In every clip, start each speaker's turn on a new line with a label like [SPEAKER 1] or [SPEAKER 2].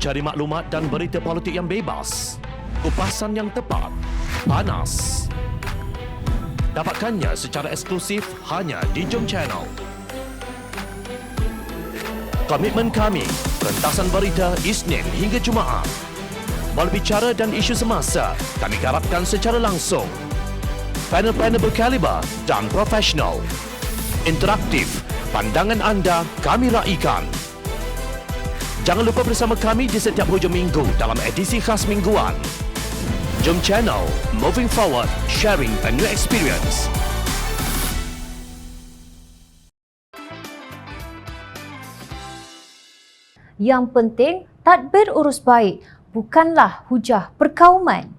[SPEAKER 1] Cari maklumat dan berita politik yang bebas, kupasan yang tepat, panas. Dapatkannya secara eksklusif hanya di Jom Channel. Komitmen kami, pentasan berita Isnin hingga Jumaat. Berbicara dan isu semasa, kami garapkan secara langsung. Panel-panel berkaliber dan profesional. Interaktif, pandangan anda kami raikan. Jangan lupa bersama kami di setiap hujung minggu dalam edisi khas mingguan. Jom Channel, moving forward, sharing a new experience.
[SPEAKER 2] Yang penting, tadbir urus baik, bukanlah hujah perkauman.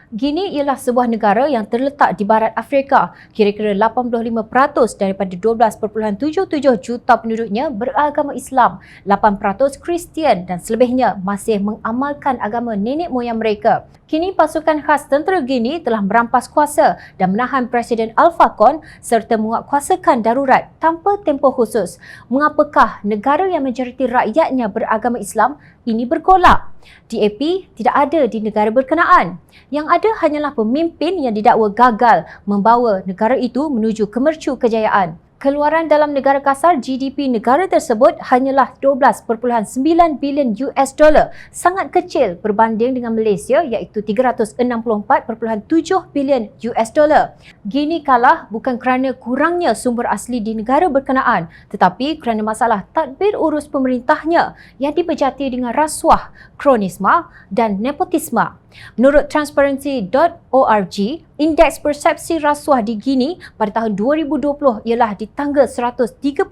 [SPEAKER 2] Guinea ialah sebuah negara yang terletak di barat Afrika. Kira-kira 85% daripada 12.77 juta penduduknya beragama Islam, 8% Kristian dan selebihnya masih mengamalkan agama nenek moyang mereka. Kini pasukan khas tentera Guinea telah merampas kuasa dan menahan Presiden Alpha Conde serta menguatkuasakan darurat tanpa tempoh khusus. Mengapakah negara yang majoriti rakyatnya beragama Islam ini bergolak? DAP tidak ada di negara berkenaan. Yang ada hanyalah pemimpin yang didakwa gagal membawa negara itu menuju kemercu kejayaan. Keluaran dalam negara kasar GDP negara tersebut hanyalah 12.9 bilion US dollar, sangat kecil berbanding dengan Malaysia iaitu 364.7 bilion US dollar. Guinea kalah bukan kerana kurangnya sumber asli di negara berkenaan, tetapi kerana masalah tadbir urus pemerintahnya yang dibejati dengan rasuah, kronisma dan nepotisme. Menurut transparency.org, indeks persepsi rasuah di Guinea pada tahun 2020 ialah di tangga 137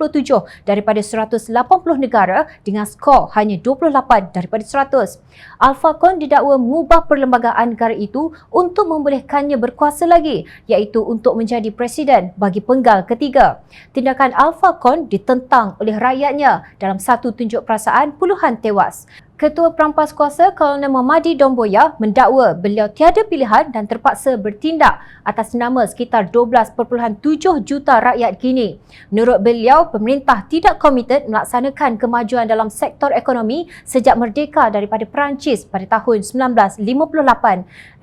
[SPEAKER 2] daripada 180 negara dengan skor hanya 28 daripada 100. Alpha Conde didakwa mengubah perlembagaan negara itu untuk membolehkannya berkuasa lagi, iaitu untuk menjadi presiden bagi penggal ketiga. Tindakan Alpha Conde ditentang oleh rakyatnya dalam satu tunjuk perasaan puluhan tewas. Ketua Perampas Kuasa Kolonel Mamadi Domboya mendakwa beliau tiada pilihan dan terpaksa bertindak atas nama sekitar 12.7 juta rakyat Guinea. Menurut beliau, pemerintah tidak komited melaksanakan kemajuan dalam sektor ekonomi sejak merdeka daripada Perancis pada tahun 1958.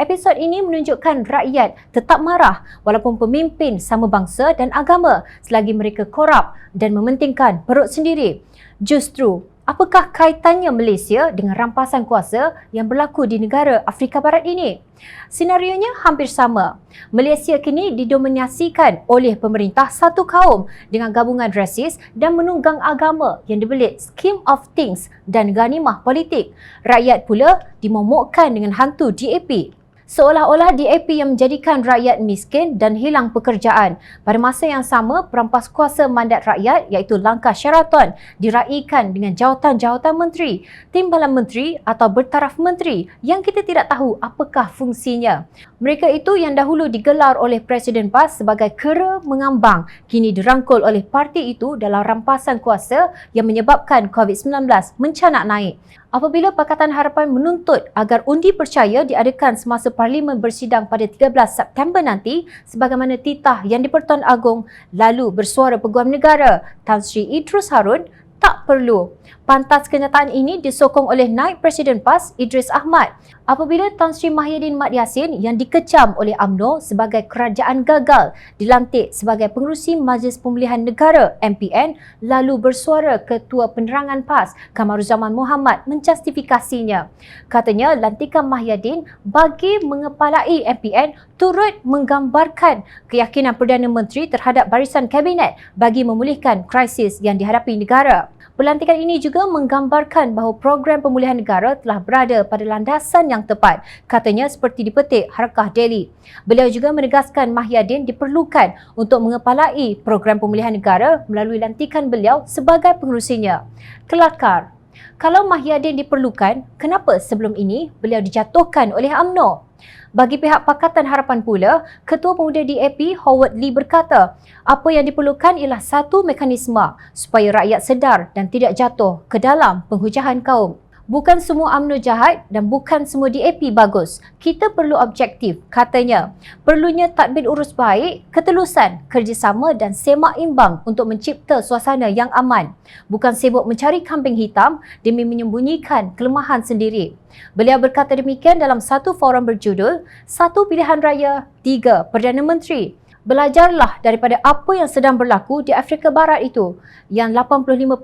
[SPEAKER 2] Episod ini menunjukkan rakyat tetap marah walaupun pemimpin sama bangsa dan agama selagi mereka korup dan mementingkan perut sendiri. Justru, apakah kaitannya Malaysia dengan rampasan kuasa yang berlaku di negara Afrika Barat ini? Senarionya hampir sama. Malaysia kini didominasikan oleh pemerintah satu kaum dengan gabungan rasis dan menunggang agama yang dibelit scheme of things dan ganimah politik. Rakyat pula dimomokkan dengan hantu DAP. Seolah-olah DAP yang menjadikan rakyat miskin dan hilang pekerjaan. Pada masa yang sama, perampas kuasa mandat rakyat iaitu langkah Sheraton diraikan dengan jawatan-jawatan menteri, timbalan menteri atau bertaraf menteri yang kita tidak tahu apakah fungsinya. Mereka itu yang dahulu digelar oleh Presiden PAS sebagai kera mengambang, kini dirangkul oleh parti itu dalam rampasan kuasa yang menyebabkan COVID-19 mencanak naik. Apabila Pakatan Harapan menuntut agar undi percaya diadakan semasa Parlimen bersidang pada 13 September nanti sebagaimana titah yang di-Pertuan Agong, lalu bersuara Peguam Negara Tan Sri Idrus Harun, tak perlu. Pantas kenyataan ini disokong oleh Naib Presiden PAS Idris Ahmad apabila Tan Sri Mahyidin Mat Yassin yang dikecam oleh UMNO sebagai kerajaan gagal dilantik sebagai pengerusi Majlis Pemulihan Negara MPN, lalu bersuara Ketua Penerangan PAS Kamaruzaman Muhammad menjustifikasinya. Katanya lantikan Mahyidin bagi mengepalai MPN turut menggambarkan keyakinan Perdana Menteri terhadap barisan kabinet bagi memulihkan krisis yang dihadapi negara. Pelantikan ini juga menggambarkan bahawa program pemulihan negara telah berada pada landasan yang tepat, katanya seperti dipetik Harakah Daily. Beliau juga menegaskan Mahyidin diperlukan untuk mengepalai program pemulihan negara melalui lantikan beliau sebagai pengerusinya. Kelakar. Kalau Mahyidin diperlukan, kenapa sebelum ini beliau dijatuhkan oleh UMNO? Bagi pihak Pakatan Harapan pula, Ketua Pemuda DAP Howard Lee berkata, apa yang diperlukan ialah satu mekanisme supaya rakyat sedar dan tidak jatuh ke dalam penghujahan kaum. Bukan semua UMNO jahat dan bukan semua DAP bagus. Kita perlu objektif, katanya. Perlunya tadbir urus baik, ketelusan, kerjasama dan semak imbang untuk mencipta suasana yang aman. Bukan sibuk mencari kambing hitam demi menyembunyikan kelemahan sendiri. Beliau berkata demikian dalam satu forum berjudul Satu Pilihan Raya, Tiga Perdana Menteri. Belajarlah daripada apa yang sedang berlaku di Afrika Barat itu, yang 85%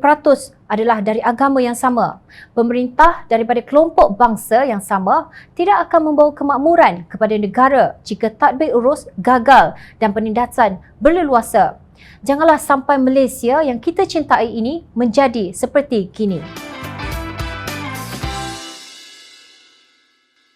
[SPEAKER 2] adalah dari agama yang sama. Pemerintah daripada kelompok bangsa yang sama tidak akan membawa kemakmuran kepada negara jika tadbir urus gagal dan penindasan berleluasa. Janganlah sampai Malaysia yang kita cintai ini menjadi seperti kini.